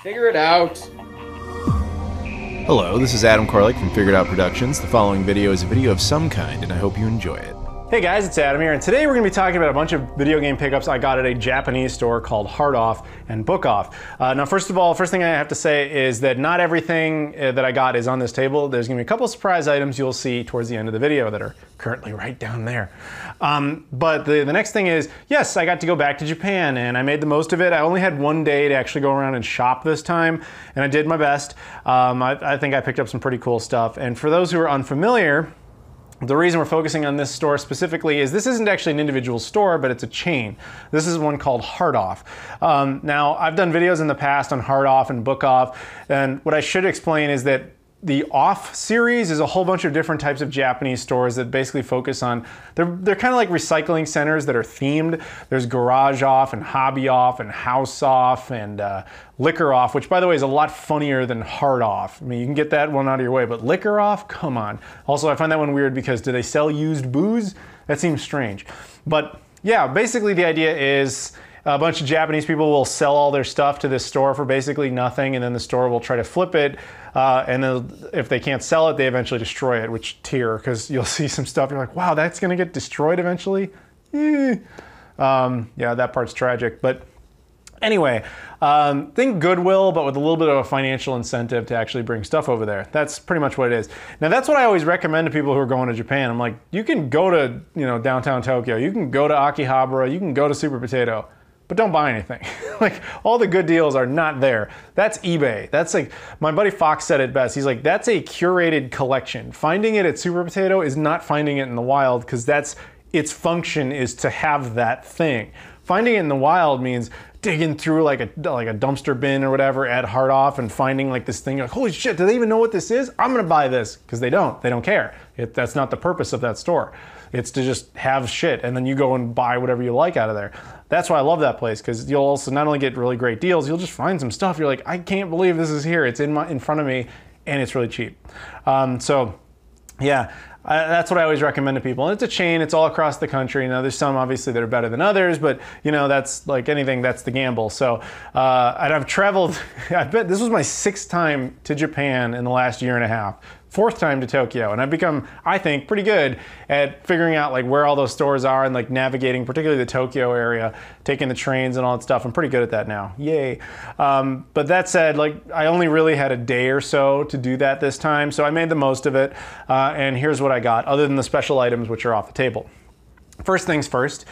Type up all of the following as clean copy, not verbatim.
Figure it out. Hello, this is Adam Koralik from Figured Out Productions. The following video is a video of some kind, and I hope you enjoy it. Hey guys, it's Adam here, and today we're going to be talking about a bunch of video game pickups I got at a Japanese store called Hard Off and Book Off. Now first of all, first thing I have to say is that not everything that I got is on this table. There's going to be a couple surprise items you'll see towards the end of the video that are currently right down there. But the next thing is, yes, I got to go back to Japan and I made the most of it. I only had one day to actually go around and shop this time, and I did my best. I think I picked up some pretty cool stuff. And for those who are unfamiliar, the reason we're focusing on this store specifically is this isn't actually an individual store, but it's a chain. This is one called Hard Off. Now, I've done videos in the past on Hard Off and Book Off, and what I should explain is that the Off series is a whole bunch of different types of Japanese stores that basically focus on, they're kind of like recycling centers that are themed. There's Garage Off and Hobby Off and House Off and Liquor Off, which by the way is a lot funnier than Hard Off. I mean, you can get that one out of your way, but Liquor Off, come on. Also, I find that one weird because do they sell used booze? That seems strange. But yeah, basically the idea is a bunch of Japanese people will sell all their stuff to this store for basically nothing, and then the store will try to flip it, and then if they can't sell it, they eventually destroy it, which tear, because you'll see some stuff, you're like, wow, that's gonna get destroyed eventually? Yeah, that part's tragic, but anyway, think Goodwill, but with a little bit of a financial incentive to actually bring stuff over there. That's pretty much what it is. Now, that's what I always recommend to people who are going to Japan. I'm like, you can go to, downtown Tokyo, you can go to Akihabara, you can go to Super Potato, but don't buy anything. Like, all the good deals are not there. That's eBay. That's like, my buddy Fox said it best. He's like, that's a curated collection. Finding it at Super Potato is not finding it in the wild, because that's, its function is to have that thing. Finding it in the wild means digging through like a dumpster bin or whatever at Hard Off and finding like this thing, like, holy shit, do they even know what this is? I'm gonna buy this, because they don't care. That's not the purpose of that store. It's to just have shit, and then you go and buy whatever you like out of there. That's why I love that place, because you'll also not only get really great deals, you'll just find some stuff. You're like, I can't believe this is here. It's in front of me, and it's really cheap. So yeah, that's what I always recommend to people. And it's a chain, it's all across the country. Now, there's some obviously that are better than others, but that's like anything, that's the gamble. So, and I've traveled, I bet this was my 6th time to Japan in the last year and a half. 4th time to Tokyo, and I've become, I think, pretty good at figuring out like where all those stores are and like navigating, particularly the Tokyo area, taking the trains and all that stuff. I'm pretty good at that now, yay. But that said, like, I only really had a day or so to do that this time, so I made the most of it, and here's what I got, other than the special items which are off the table. First things first,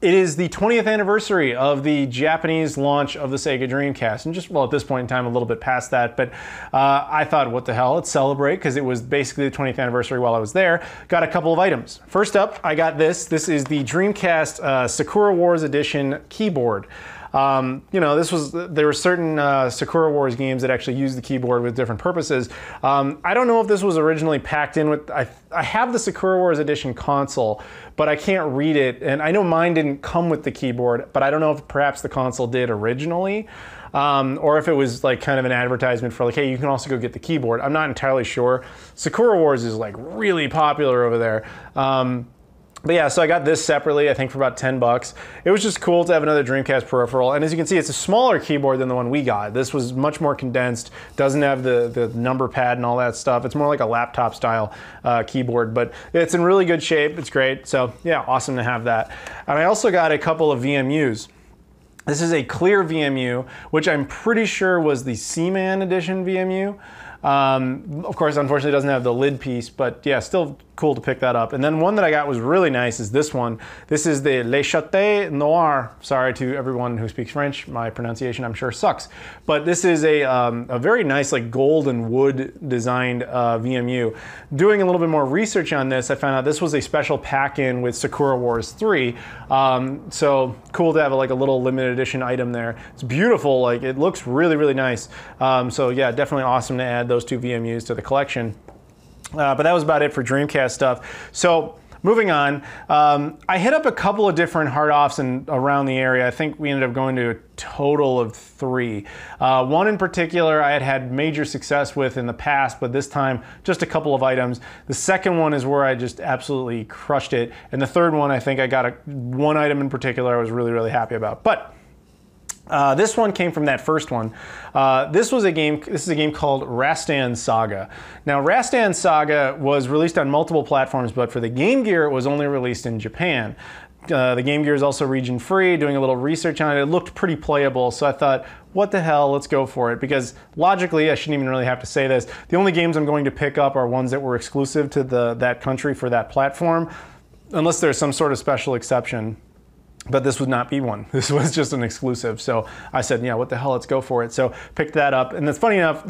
it is the 20th anniversary of the Japanese launch of the Sega Dreamcast, and just, well, at this point in time, a little bit past that, but I thought, what the hell, let's celebrate, because it was basically the 20th anniversary while I was there. Got a couple of items. First up, I got this. This is the Dreamcast Sakura Wars Edition keyboard. There were certain Sakura Wars games that actually used the keyboard with different purposes. I don't know if this was originally packed in with, I have the Sakura Wars Edition console, but I can't read it, and I know mine didn't come with the keyboard, but I don't know if perhaps the console did originally, or if it was like kind of an advertisement for like, hey, you can also go get the keyboard. I'm not entirely sure. Sakura Wars is like really popular over there. But yeah, so I got this separately, I think for about 10 bucks. It was just cool to have another Dreamcast peripheral. And as you can see, it's a smaller keyboard than the one we got. This was much more condensed, doesn't have the number pad and all that stuff. It's more like a laptop style keyboard, but it's in really good shape. It's great. So yeah, awesome to have that. And I also got a couple of VMUs. This is a clear VMU, which I'm pretty sure was the Seaman Edition VMU. Of course, unfortunately, it doesn't have the lid piece, but yeah, still cool to pick that up. And then one that I got was really nice is this one. This is the Le Château Noir. Sorry to everyone who speaks French. My pronunciation, I'm sure, sucks. But this is a very nice, like, gold and wood designed VMU. Doing a little bit more research on this, I found out this was a special pack-in with Sakura Wars 3. So cool to have like a little limited edition item there. It's beautiful. Like, it looks really, really nice. So yeah, definitely awesome to add those 2 VMUs to the collection. But that was about it for Dreamcast stuff. So moving on, I hit up a couple of different Hard Offs around the area. I think we ended up going to a total of 3. One in particular I had major success with in the past, but this time just a couple of items. The second one is where I just absolutely crushed it. And the third one, I think I got one item in particular I was really, really happy about. But This one came from that first one. This is a game called Rastan Saga. Now, Rastan Saga was released on multiple platforms, but for the Game Gear, it was only released in Japan. The Game Gear is also region free. Doing a little research on it, it looked pretty playable, so I thought, what the hell, let's go for it. Because logically, I shouldn't even really have to say this, the only games I'm going to pick up are ones that were exclusive to that country for that platform, unless there's some sort of special exception. But this would not be one. This was just an exclusive. So I said, yeah, what the hell, let's go for it. So picked that up. And it's funny enough,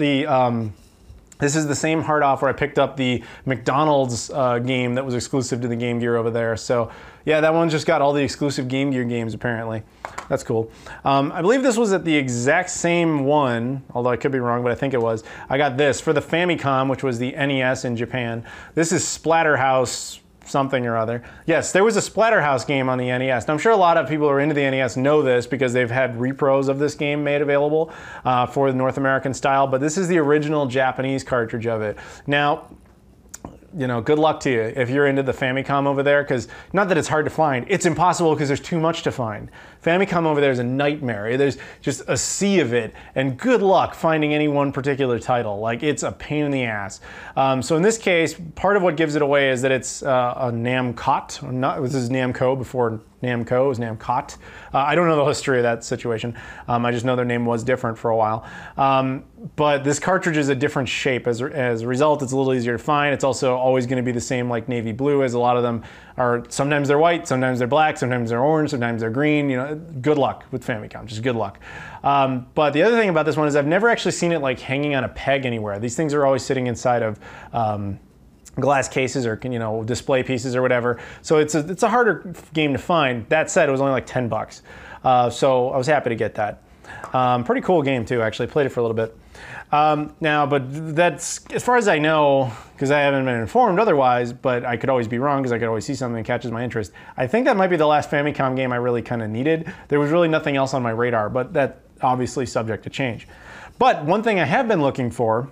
this is the same hard off where I picked up the McDonald's game that was exclusive to the Game Gear over there. So yeah, that one just got all the exclusive Game Gear games apparently. That's cool. I believe this was at the exact same one, although I could be wrong, but I think it was. I got this for the Famicom, which was the NES in Japan. This is Splatterhouse something or other. Yes, there was a Splatterhouse game on the NES. And I'm sure a lot of people who are into the NES know this because they've had repros of this game made available for the North American style, but this is the original Japanese cartridge of it. Now, you know, good luck to you if you're into the Famicom over there, because not that it's hard to find, it's impossible because there's too much to find. Famicom over there is a nightmare. There's just a sea of it, and good luck finding any one particular title. Like, it's a pain in the ass. So in this case, part of what gives it away is that it's a Namcot. This is Namco before Namco, is Namcot. I don't know the history of that situation. I just know their name was different for a while. But this cartridge is a different shape. As a result, it's a little easier to find. It's also always going to be the same, like navy blue, as a lot of them are. Sometimes they're white, sometimes they're black, sometimes they're orange, sometimes they're green. You know, good luck with Famicom, just good luck. But the other thing about this one is I've never actually seen it like hanging on a peg anywhere. These things are always sitting inside of glass cases or, you know, display pieces or whatever. So it's a harder game to find. That said, it was only like 10 bucks. So I was happy to get that. Pretty cool game too, actually. Played it for a little bit. Now, but that's, as far as I know, because I haven't been informed otherwise, but I could always be wrong because I could always see something that catches my interest. I think that might be the last Famicom game I really kind of needed. There was really nothing else on my radar, but that obviously subject to change. But one thing I have been looking for,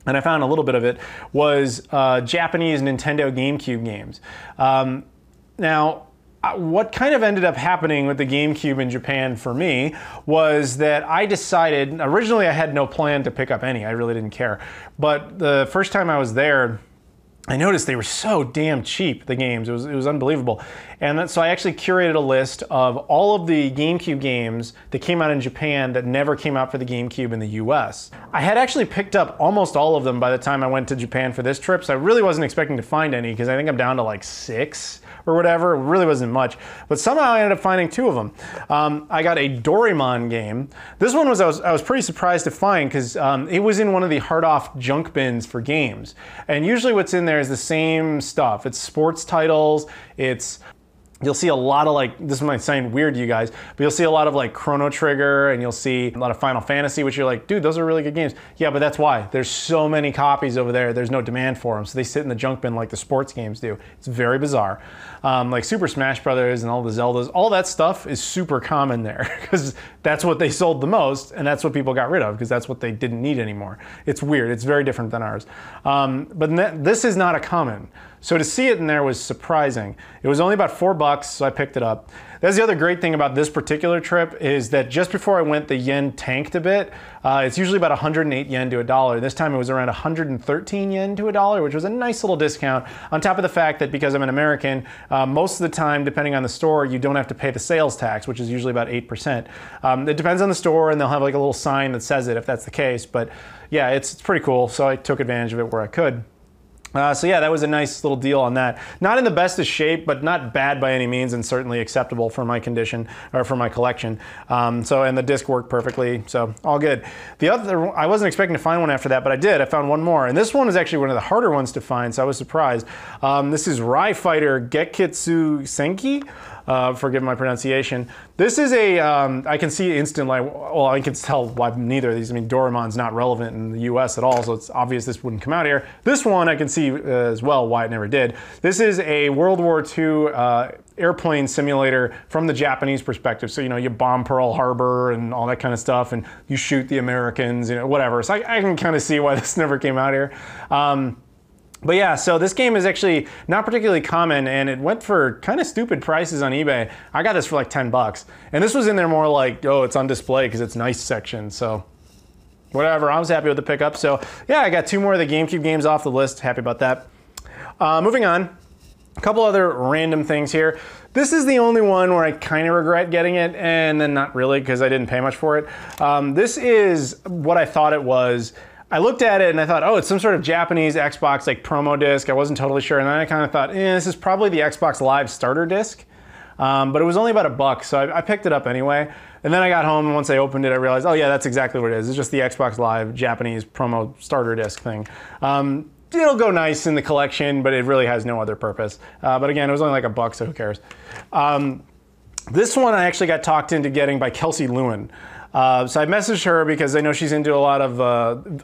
and I found a little bit of it, was Japanese Nintendo GameCube games. Now, what kind of ended up happening with the GameCube in Japan for me was that I decided, originally I had no plan to pick up any, I really didn't care. But the first time I was there, I noticed they were so damn cheap, the games. It was unbelievable. And so I actually curated a list of all of the GameCube games that came out in Japan that never came out for the GameCube in the US. I had actually picked up almost all of them by the time I went to Japan for this trip, so I really wasn't expecting to find any, because I think I'm down to like 6 or whatever. It really wasn't much. But somehow I ended up finding 2 of them. I got a Doraemon game. This one I was pretty surprised to find, because it was in one of the hard-off junk bins for games. And usually what's in there is the same stuff. It's sports titles, you'll see a lot of, like, this might sound weird to you guys, but you'll see a lot of like Chrono Trigger, and you'll see a lot of Final Fantasy, which you're like, dude, those are really good games. Yeah, but that's why. There's so many copies over there, there's no demand for them, so they sit in the junk bin like the sports games do. It's very bizarre. Like Super Smash Brothers and all the Zeldas, all that stuff is super common there, because that's what they sold the most, and that's what people got rid of, because that's what they didn't need anymore. It's weird, it's very different than ours. But this is not a common. So to see it in there was surprising. It was only about $4, so I picked it up. That's the other great thing about this particular trip, is that just before I went, the yen tanked a bit. It's usually about 108 yen to $1. This time it was around 113 yen to $1, which was a nice little discount. On top of the fact that because I'm an American, most of the time, depending on the store, you don't have to pay the sales tax, which is usually about 8%. It depends on the store, and they'll have like a little sign that says it if that's the case. But yeah, it's pretty cool, so I took advantage of it where I could. So yeah, that was a nice little deal on that. Not in the best of shape, but not bad by any means, and certainly acceptable for my condition, or for my collection. And the disc worked perfectly, so all good. The other, I wasn't expecting to find one after that, but I did. I found one more, and this one is actually one of the harder ones to find, so I was surprised. This is Rai Fighter Gekitsu Senki. Forgive my pronunciation. This is a, I can see instantly, well, I can tell why neither of these, I mean, Doraemon's not relevant in the US at all, so it's obvious this wouldn't come out here. This one I can see as well why it never did. This is a World War II airplane simulator from the Japanese perspective. So, you know, you bomb Pearl Harbor and all that kind of stuff, and you shoot the Americans, you know, whatever. So I can kind of see why this never came out here. But yeah, so this game is actually not particularly common, and it went for kind of stupid prices on eBay. I got this for like 10 bucks. And this was in there more like, oh, it's on display because it's nice section. So whatever, I was happy with the pickup. So yeah, I got 2 more of the GameCube games off the list. Happy about that. Moving on, a couple other random things here. This is the only one where I kind of regret getting it, and then not really because I didn't pay much for it. This is what I thought it was. I looked at it and I thought, oh, it's some sort of Japanese Xbox like promo disc. I wasn't totally sure, and then I kind of thought, this is probably the Xbox Live starter disc. But it was only about $1, so I picked it up anyway. And then I got home, and once I opened it, I realized, oh yeah, that's exactly what it is. It's just the Xbox Live Japanese promo starter disc thing. It'll go nice in the collection, but it really has no other purpose. But again, it was only like $1, so who cares? This one I actually got talked into getting by Kelsey Lewin. So I messaged her because I know she's into a lot of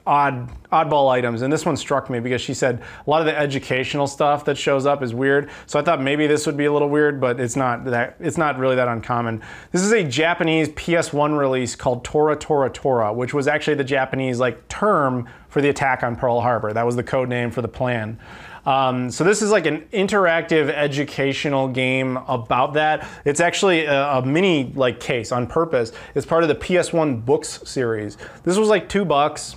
oddball items, and this one struck me because she said a lot of the educational stuff that shows up is weird. So I thought maybe this would be a little weird, but it's not really that uncommon. This is a Japanese PS1 release called Tora Tora Tora, which was actually the Japanese like term for the attack on Pearl Harbor. That was the code name for the plan. So this is like an interactive educational game about that. It's actually a mini like case on purpose. It's part of the PS1 books series. This was like $2,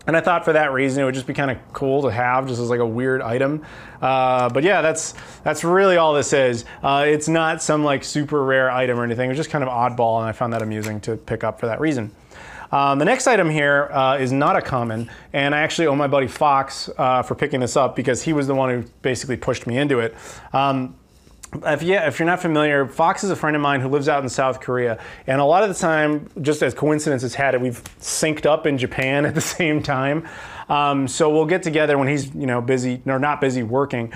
and I thought for that reason it would just be kind of cool to have just as like a weird item. But yeah, that's really all this is. It's not some like super rare item or anything. It was just kind of oddball, and I found that amusing to pick up for that reason. The next item here is not a common, and I actually owe my buddy Fox for picking this up because he was the one who basically pushed me into it. If you're not familiar, Fox is a friend of mine who lives out in South Korea, and a lot of the time, just as coincidence has had it, we've synced up in Japan at the same time. So we'll get together when he's busy or not busy working.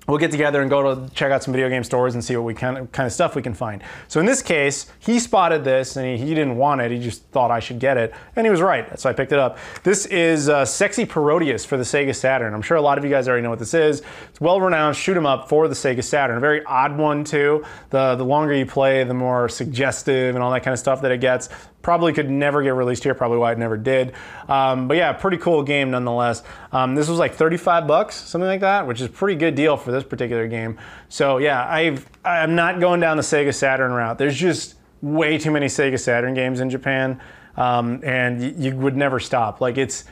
We'll get together and go to check out some video game stores and see what kind of stuff we can find. So in this case, he spotted this and he didn't want it. He just thought I should get it, and he was right. So I picked it up. This is Sexy Parodius for the Sega Saturn. I'm sure a lot of you guys already know what this is. It's well-renowned shoot 'em up for the Sega Saturn. A very odd one too. The longer you play, the more suggestive and all that kind of stuff that it gets. Probably could never get released here, probably why it never did. But yeah, pretty cool game nonetheless. This was like $35, something like that, which is a pretty good deal for this particular game. So yeah, I'm not going down the Sega Saturn route. There's just way too many Sega Saturn games in Japan, and you would never stop. Like it's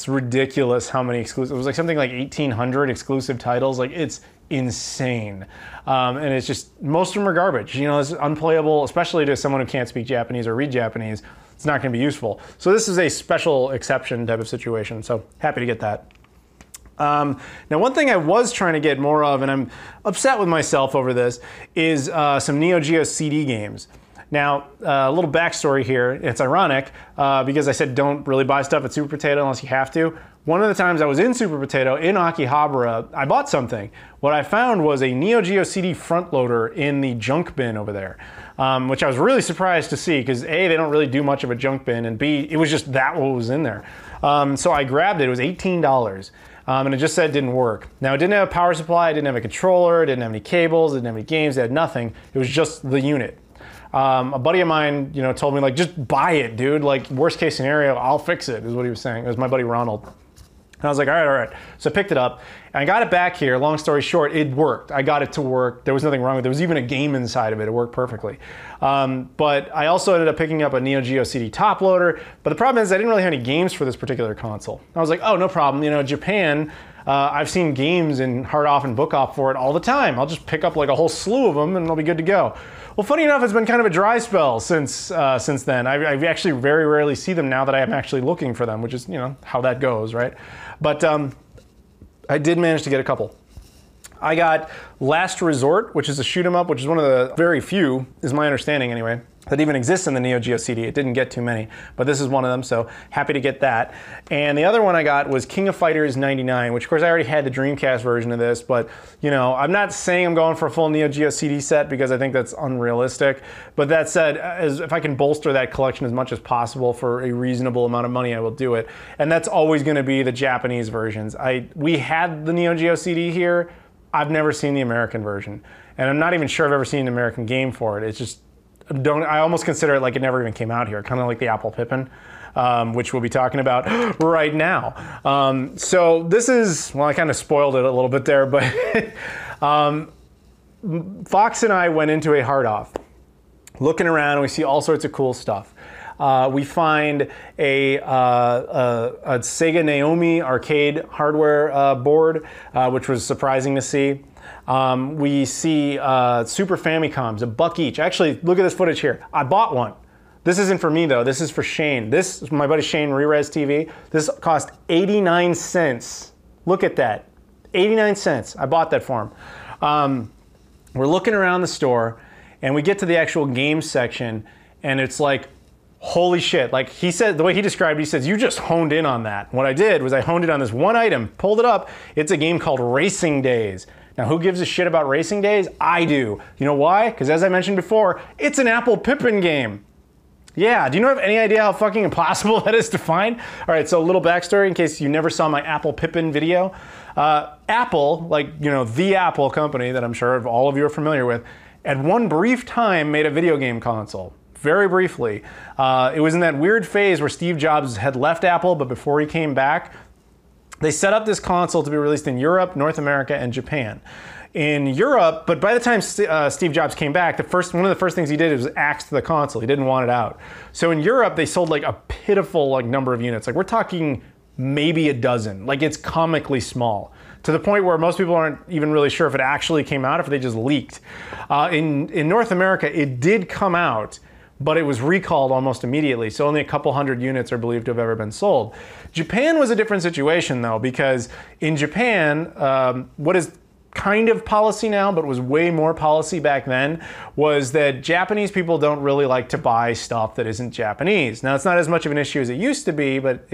ridiculous how many exclusive. It was like something like 1,800 exclusive titles. Like it's insane. And it's just, most of them are garbage. It's unplayable, especially to someone who can't speak Japanese or read Japanese. It's not going to be useful. So this is a special exception type of situation. So happy to get that. Now, one thing I was trying to get more of, and I'm upset with myself over this, is some Neo Geo CD games. Now, a little backstory here. It's ironic because I said don't really buy stuff at Super Potato unless you have to. One of the times I was in Super Potato in Akihabara, I bought something. What I found was a Neo Geo CD front loader in the junk bin over there, which I was really surprised to see because A, they don't really do much of a junk bin, and B, it was just that what was in there. So I grabbed it. It was $18. And it just said it didn't work. Now, it didn't have a power supply, it didn't have a controller, it didn't have any cables, it didn't have any games, it had nothing. It was just the unit. A buddy of mine, told me, like, just buy it, dude. Like, worst case scenario, I'll fix it, is what he was saying. It was my buddy Ronald. And I was like, all right. So I picked it up, and I got it back here. Long story short, it worked. I got it to work. There was nothing wrong with it. There was even a game inside of it. It worked perfectly. But I also ended up picking up a Neo Geo CD Top Loader. But the problem is I didn't really have any games for this particular console. I was like, oh, no problem. Japan, I've seen games in Hard Off and Book Off for it all the time. I'll just pick up like a whole slew of them, and I'll be good to go. Well, funny enough, it's been kind of a dry spell since then. I actually very rarely see them now that I am actually looking for them, which is, how that goes, right? But I did manage to get a couple. I got Last Resort, which is a shoot 'em up, which is one of the very few, is my understanding anyway, that even exists in the Neo Geo CD. It didn't get too many, but this is one of them, so happy to get that. And the other one I got was King of Fighters 99, which of course I already had the Dreamcast version of this, but I'm not saying I'm going for a full Neo Geo CD set because I think that's unrealistic. But that said, if I can bolster that collection as much as possible for a reasonable amount of money, I will do it. And that's always going to be the Japanese versions. We had the Neo Geo CD here. I've never seen the American version, and I'm not even sure I've ever seen an American game for it. It's just, I almost consider it like it never even came out here, kind of like the Apple Pippin, which we'll be talking about right now. So this is, well, I kind of spoiled it a little bit there, but Fox and I went into a hard off, looking around, and we see all sorts of cool stuff. We find a Sega Naomi arcade hardware board, which was surprising to see. We see Super Famicoms, $1 each. Actually, look at this footage here. I bought one. This isn't for me though. This is for Shane. This is my buddy Shane, Re-Res TV. This cost 89 cents. Look at that, 89 cents. I bought that for him. We're looking around the store, and we get to the actual games section, and it's like, holy shit. Like he said, the way he described it, he says, you just honed in on that. What I did was I honed in on this one item, pulled it up. It's a game called Racing Days. Now, who gives a shit about Racing Days? I do. You know why? Because as I mentioned before, it's an Apple Pippin game. Yeah, do you have any idea how fucking impossible that is to find? All right, so a little backstory in case you never saw my Apple Pippin video. Apple, like, you know, the Apple company that I'm sure all of you are familiar with, at one brief time made a video game console. Very briefly. It was in that weird phase where Steve Jobs had left Apple, but before he came back, they set up this console to be released in Europe, North America, and Japan. In Europe, but by the time Steve Jobs came back, one of the first things he did was axe the console. He didn't want it out. So in Europe, they sold like a pitiful number of units. Like we're talking maybe a dozen. Like it's comically small, to the point where most people aren't even really sure if it actually came out, if they just leaked. In North America, it did come out, but it was recalled almost immediately. So only a couple hundred units are believed to have ever been sold. Japan was a different situation though, because in Japan, what is kind of policy now, but was way more policy back then, was that Japanese people don't really like to buy stuff that isn't Japanese. Now, it's not as much of an issue as it used to be, but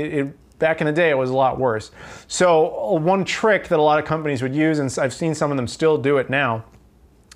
back in the day, it was a lot worse. So one trick that a lot of companies would use, and I've seen some of them still do it now,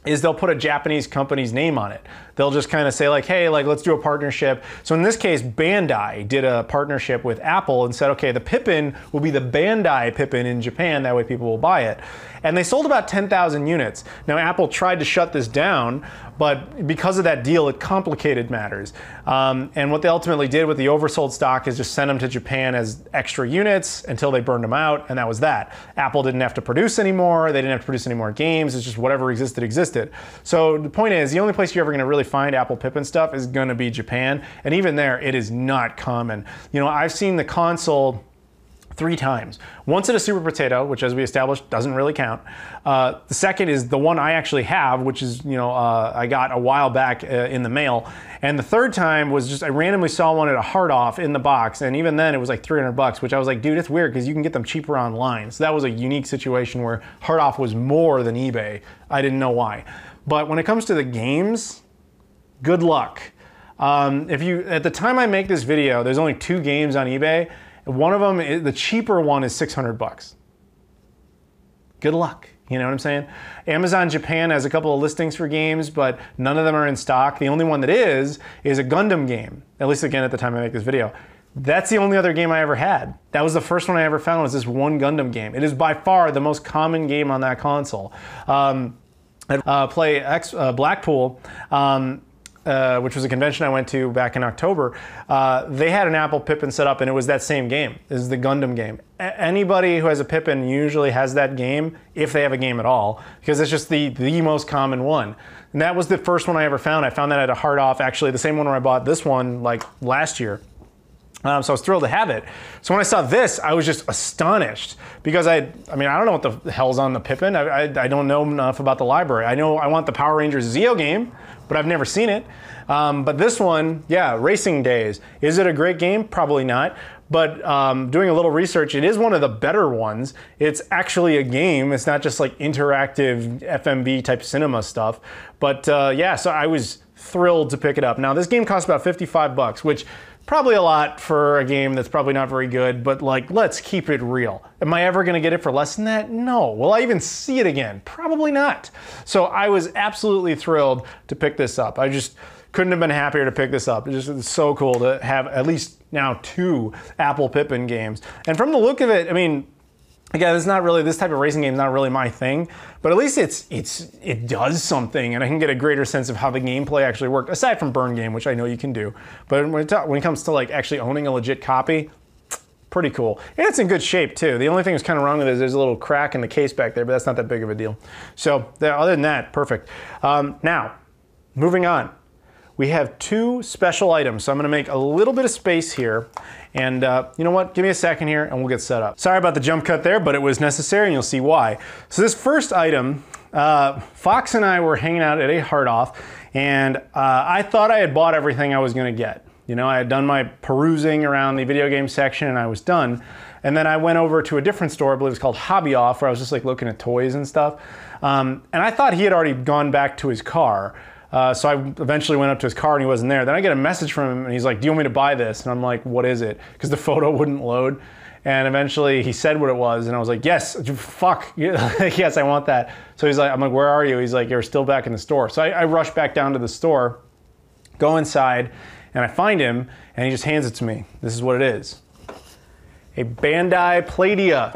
is they'll put a Japanese company's name on it. They'll just kind of say like, hey, like let's do a partnership. So in this case, Bandai did a partnership with Apple and said, okay, the Pippin will be the Bandai Pippin in Japan, that way people will buy it. And they sold about 10,000 units. Now Apple tried to shut this down, but because of that deal, it complicated matters. And what they ultimately did with the oversold stock is just send them to Japan as extra units until they burned them out, and that was that. Apple didn't have to produce anymore, they didn't have to produce any more games, it's just whatever existed. So the point is, the only place you're ever gonna really find Apple Pippin stuff is gonna be Japan, and even there, it is not common. You know, I've seen the console 3 times. Once at a Super Potato, which as we established doesn't really count. The second is the one I actually have, which is, you know, I got a while back in the mail. And the third time was just, I randomly saw one at a Hard Off in the box, and even then it was like $300, which I was like, dude, it's weird because you can get them cheaper online. So that was a unique situation where Hard Off was more than eBay. I didn't know why. But when it comes to the games, good luck. At the time I make this video, there's only 2 games on eBay. One of them, the cheaper one, is $600. Good luck, you know what I'm saying? Amazon Japan has a couple of listings for games, but none of them are in stock. The only one that is a Gundam game, at least again at the time I make this video. That's the only other game I ever had. That was the first one I ever found, was this one Gundam game. It is by far the most common game on that console. Blackpool, which was a convention I went to back in October, they had an Apple Pippin set up, and it was that same game. This is the Gundam game. Anybody who has a Pippin usually has that game, if they have a game at all, because it's just the most common one. And that was the first one I ever found. I found that at a Hard Off, actually the same one where I bought this one like last year. So I was thrilled to have it. So when I saw this, I was just astonished, because I mean, I don't know what the hell's on the Pippin. I don't know enough about the library. I know I want the Power Rangers Zeo game, but I've never seen it. But this one, yeah, Racing Days. Is it a great game? Probably not. But doing a little research, it is one of the better ones. It's actually a game. It's not just like interactive FMV type cinema stuff. But yeah, so I was thrilled to pick it up. Now this game costs about $55, which probably a lot for a game that's probably not very good, but like, let's keep it real. Am I ever gonna get it for less than that? No. Will I even see it again? Probably not. So I was absolutely thrilled to pick this up. I just couldn't have been happier to pick this up. It's so cool to have at least now 2 Apple Pippin games. And from the look of it, I mean, Again, this type of racing game is not really my thing, but at least it does something, and I can get a greater sense of how the gameplay actually worked, aside from burn game, which I know you can do. But when it comes to like actually owning a legit copy, pretty cool. And it's in good shape too. The only thing that's kind of wrong with it is there's a little crack in the case back there, but that's not that big of a deal. So other than that, perfect. Now, moving on. We have two special items, so I'm going to make a little bit of space here, and you know what, give me a second here and we'll get set up. Sorry about the jump cut there, but it was necessary and you'll see why. So this first item, Fox and I were hanging out at a Hard Off, and I thought I had bought everything I was going to get. You know, I had done my perusing around the video game section and I was done, and then I went over to a different store, I believe it's called Hobby Off, where I was just like looking at toys and stuff, and I thought he had already gone back to his car. So I eventually went up to his car and he wasn't there. Then I get a message from him and he's like, do you want me to buy this? And I'm like, what is it? Because the photo wouldn't load. And eventually he said what it was and I was like, yes, fuck, yes, I want that. So he's like, I'm like, where are you? He's like, you're still back in the store. So I rush back down to the store, go inside, and I find him and he just hands it to me. This is what it is. A Bandai Palladium.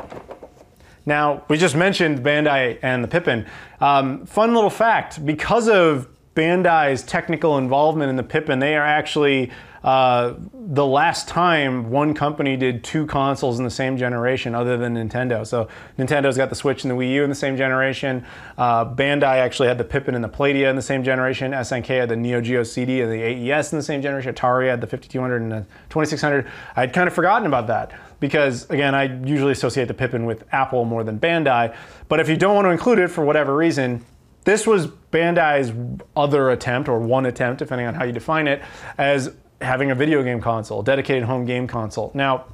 Now, we just mentioned Bandai and the Pippin. Fun little fact, because of Bandai's technical involvement in the Pippin, they are actually the last time one company did two consoles in the same generation other than Nintendo. So Nintendo's got the Switch and the Wii U in the same generation. Bandai actually had the Pippin and the Palladium in the same generation. SNK had the Neo Geo CD and the AES in the same generation. Atari had the 5200 and the 2600. I'd kind of forgotten about that because, again, I usually associate the Pippin with Apple more than Bandai. But if you don't want to include it for whatever reason, this was Bandai's other attempt, or one attempt, depending on how you define it, as having a video game console, dedicated home game console. Now,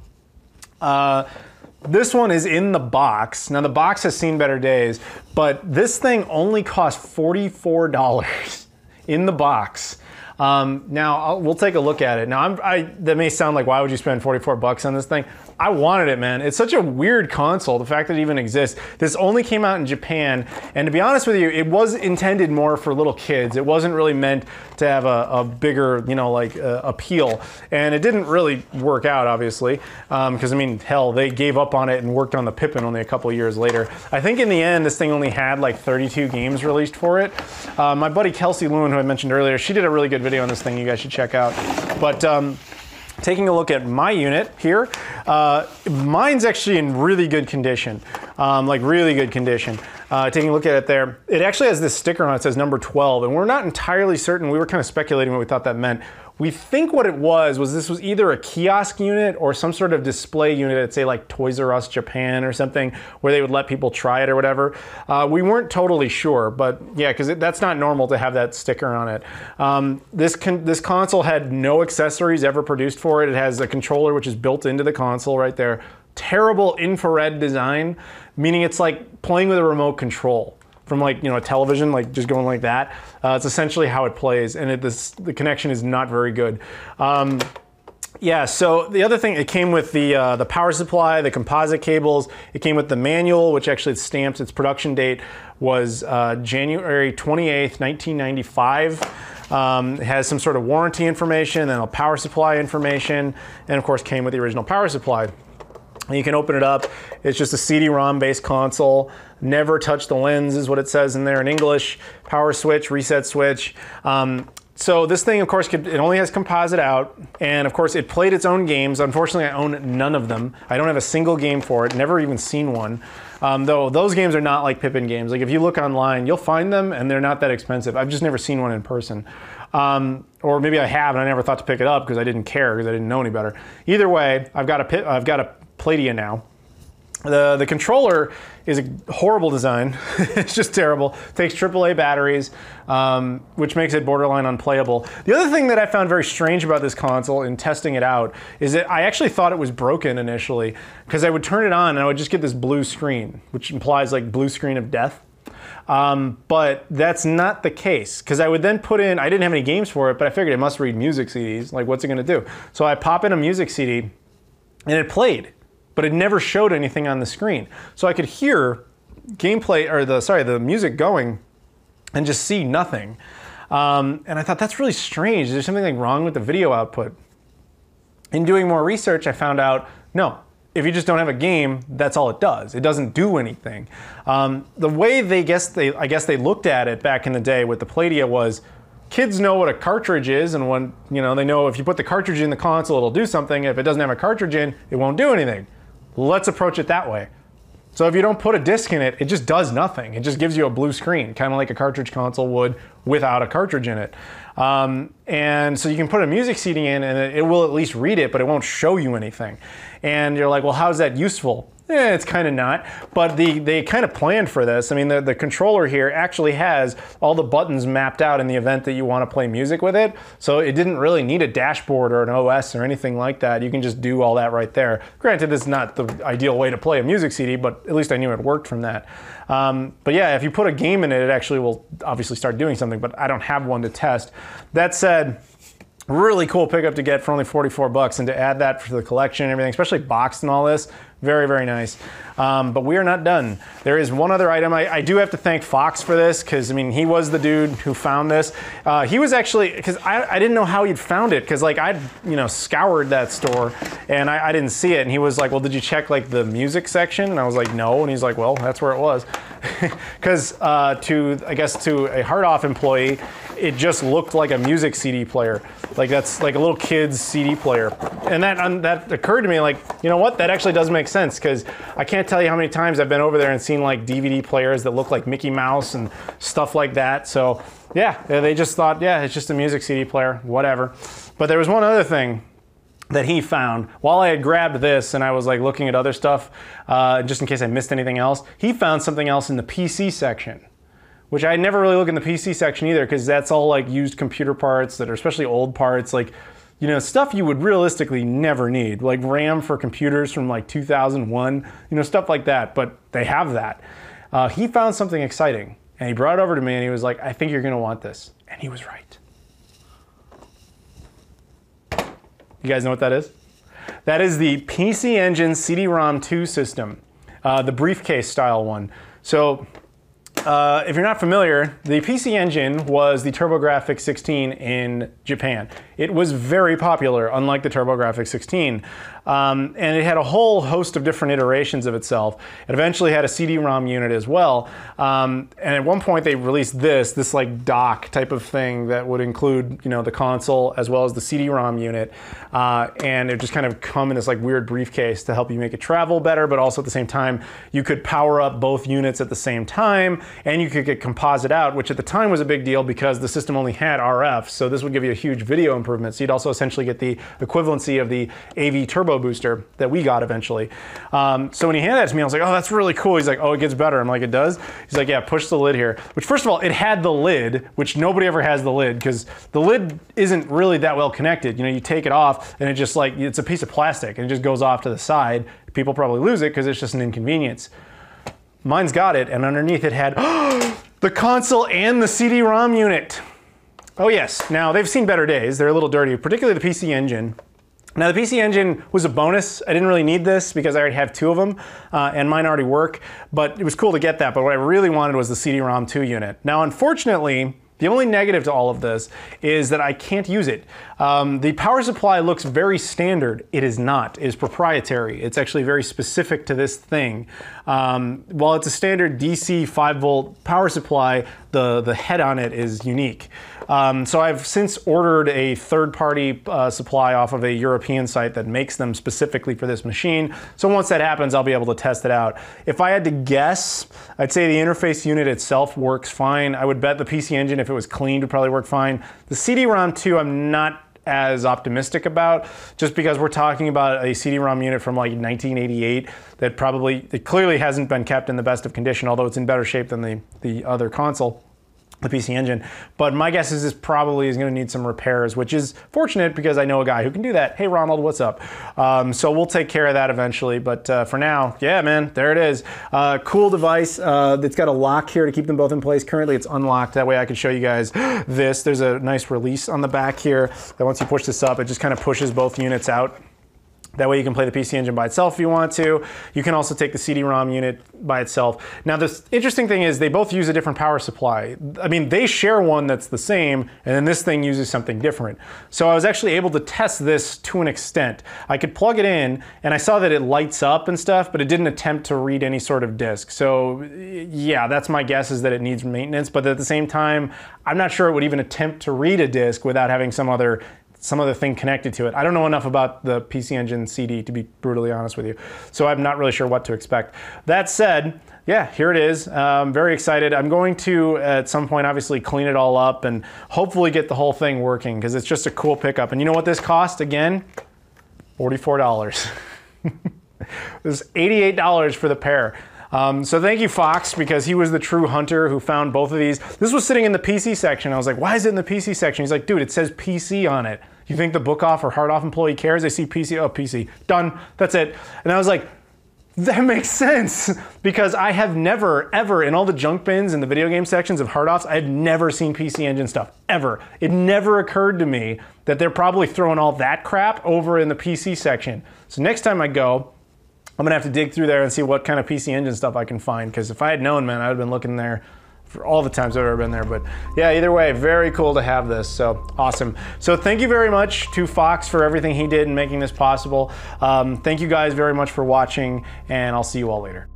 this one is in the box. Now, the box has seen better days, but this thing only cost $44 in the box. Now, we'll take a look at it. Now, that may sound like, why would you spend 44 bucks on this thing? I wanted it, man. It's such a weird console, the fact that it even exists. This only came out in Japan, and to be honest with you, it was intended more for little kids. It wasn't really meant to have a bigger, you know, like appeal, and it didn't really work out, obviously, because, I mean, hell, they gave up on it and worked on the Pippin only a couple of years later. I think in the end, this thing only had like 32 games released for it. My buddy Kelsey Lewin, who I mentioned earlier, she did a really good video on this thing you guys should check out. But taking a look at my unit here, mine's actually in really good condition, like really good condition. Taking a look at it there, it actually has this sticker on it that says number 12, and we're not entirely certain. We were kind of speculating what we thought that meant. We think what it was this was either a kiosk unit or some sort of display unit at, say, like Toys R Us Japan or something, where they would let people try it or whatever. We weren't totally sure, but yeah, because that's not normal to have that sticker on it. This console had no accessories ever produced for it. It has a controller which is built into the console right there. Terrible infrared design, meaning it's like playing with a remote control from, like, you know, a television, like just going like that. It's essentially how it plays, and the connection is not very good. Yeah, so the other thing, it came with the power supply, the composite cables. It came with the manual, which actually stamps its production date was January 28th, 1995. It has some sort of warranty information, and a power supply information, and of course came with the original power supply. And you can open it up. It's just a CD-ROM based console. Never touch the lens is what it says in there in English. Power switch, reset switch. So this thing, of course, it only has composite out, and of course it played its own games. Unfortunately, I own none of them. I don't have a single game for it, never even seen one. Though those games are not like Pippin games. Like if you look online, you'll find them and they're not that expensive. I've just never seen one in person. Or maybe I have and I never thought to pick it up because I didn't care, because I didn't know any better. Either way, I've got a Palladium now. The controller is a horrible design. It's just terrible. It takes AAA batteries, which makes it borderline unplayable. The other thing that I found very strange about this console in testing it out is that I actually thought it was broken initially, because I would turn it on and I would just get this blue screen, which implies like blue screen of death. But that's not the case, because I would then put in, I didn't have any games for it, but I figured it must read music CDs. Like, what's it gonna do? So I pop in a music CD and it played, but it never showed anything on the screen. So I could hear gameplay, or the music going and just see nothing. And I thought, that's really strange. Is there something like wrong with the video output? In doing more research, I found out, no, if you just don't have a game, that's all it does. It doesn't do anything. The way I guess they looked at it back in the day with the Playdia was, kids know what a cartridge is, and when they know if you put the cartridge in the console, it'll do something. If it doesn't have a cartridge in, it won't do anything. Let's approach it that way. So if you don't put a disc in it, it just does nothing. It just gives you a blue screen, kind of like a cartridge console would without a cartridge in it. And so you can put a music CD in and it will at least read it, but it won't show you anything. And you're like, well, how's that useful? It's kind of not, but they kind of planned for this. I mean, the controller here actually has all the buttons mapped out in the event that you want to play music with it. So it didn't really need a dashboard or an OS or anything like that. You can just do all that right there. Granted, it's not the ideal way to play a music CD, but at least I knew it worked from that. But yeah, if you put a game in it, it actually will obviously start doing something, but I don't have one to test. That said, really cool pickup to get for only 44 bucks, and to add that for the collection and everything, especially boxed and all this, very, very nice. But we are not done. There is one other item. I do have to thank Fox for this, because I mean, he was the dude who found this. He was actually, because I didn't know how he'd found it, because like I'd scoured that store and I didn't see it, and he was like, well, did you check like the music section? And I was like, no. And he's like, well, that's where it was. Because I guess to a Hard Off employee, it just looked like a music CD player. Like that's like a little kid's CD player. And that occurred to me, like, you know what, that actually does make sense, because I can't tell you how many times I've been over there and seen like DVD players that look like Mickey Mouse and stuff like that. So yeah, they just thought, yeah, it's just a music CD player, whatever. But there was one other thing that he found while I had grabbed this and I was like looking at other stuff, just in case I missed anything else. He found something else in the PC section, which I never really look in the PC section either, because that's all like used computer parts that are especially old parts, like, stuff you would realistically never need, like RAM for computers from like 2001, stuff like that, but they have that. He found something exciting and he brought it over to me and he was like, I think you're gonna want this. And he was right. You guys know what that is? That is the PC Engine CD-ROM 2 system, the briefcase style one. So if you're not familiar, the PC Engine was the TurboGrafx 16 in Japan. It was very popular, unlike the TurboGrafx 16. And it had a whole host of different iterations of itself. It eventually had a CD-ROM unit as well. And at one point they released this like dock type of thing that would include, the console as well as the CD-ROM unit. And it just kind of come in this like weird briefcase to help you make it travel better, but also at the same time, you could power up both units at the same time, and you could get composite out, which at the time was a big deal because the system only had RF. So this would give you a huge video improvement. So you'd also essentially get the equivalency of the AV turbo booster that we got eventually. So when he handed that to me, I was like, oh, that's really cool. He's like, oh, it gets better. I'm like, it does? He's like, yeah, push the lid here. Which, first of all, it had the lid, which nobody ever has the lid, because the lid isn't really that well connected. You take it off and it just like, it's a piece of plastic and it just goes off to the side. People probably lose it because it's just an inconvenience. Mine's got it, and underneath it had the console and the CD-ROM unit. Oh yes, now they've seen better days. They're a little dirty, particularly the PC Engine. Now the PC Engine was a bonus. I didn't really need this because I already have two of them, and mine already work, but it was cool to get that. But what I really wanted was the CD-ROM 2 unit. Now unfortunately, the only negative to all of this is that I can't use it. The power supply looks very standard. It is not. It is proprietary. It's actually very specific to this thing. While it's a standard DC 5-volt power supply, the head on it is unique. So I've since ordered a third-party supply off of a European site that makes them specifically for this machine. So once that happens, I'll be able to test it out. If I had to guess, I'd say the interface unit itself works fine. I would bet the PC Engine, if it was cleaned, would probably work fine. The CD-ROM 2, I'm not as optimistic about, just because we're talking about a CD-ROM unit from like 1988 that it clearly hasn't been kept in the best of condition, although it's in better shape than the other console, the PC Engine. But my guess is this probably is going to need some repairs, which is fortunate because I know a guy who can do that. Hey Ronald, what's up? So we'll take care of that eventually, but for now, yeah man, there it is. Cool device. It's got a lock here to keep them both in place. Currently it's unlocked, that way I can show you guys this. There's a nice release on the back here that once you push this up, it just kind of pushes both units out. That way you can play the PC Engine by itself if you want to. You can also take the CD-ROM unit by itself. Now the interesting thing is they both use a different power supply. I mean, they share one that's the same, and then this thing uses something different. So I was actually able to test this to an extent. I could plug it in, and I saw that it lights up and stuff, but it didn't attempt to read any sort of disk. So yeah, that's my guess, is that it needs maintenance, but at the same time, I'm not sure it would even attempt to read a disk without having some other thing connected to it. I don't know enough about the PC Engine CD, to be brutally honest with you, so I'm not really sure what to expect. That said, yeah, here it is. I'm very excited. I'm going to, at some point, obviously clean it all up and hopefully get the whole thing working, because it's just a cool pickup. And you know what this cost again? $44. This is $88 for the pair. So thank you, Fox, because he was the true hunter who found both of these. This was sitting in the PC section. I was like, why is it in the PC section? He's like, dude, it says PC on it. You think the book off or hard off employee cares? They see PC, oh, PC, done, that's it. And I was like, that makes sense, because I have never, ever, in all the junk bins and the video game sections of hard offs, I've never seen PC Engine stuff, ever. It never occurred to me that they're probably throwing all that crap over in the PC section. So next time I go, I'm gonna have to dig through there and see what kind of PC Engine stuff I can find, because if I had known, man, I would have been looking there for all the times I've ever been there. But yeah, either way, very cool to have this, so awesome. So thank you very much to Fox for everything he did in making this possible. Thank you guys very much for watching, and I'll see you all later.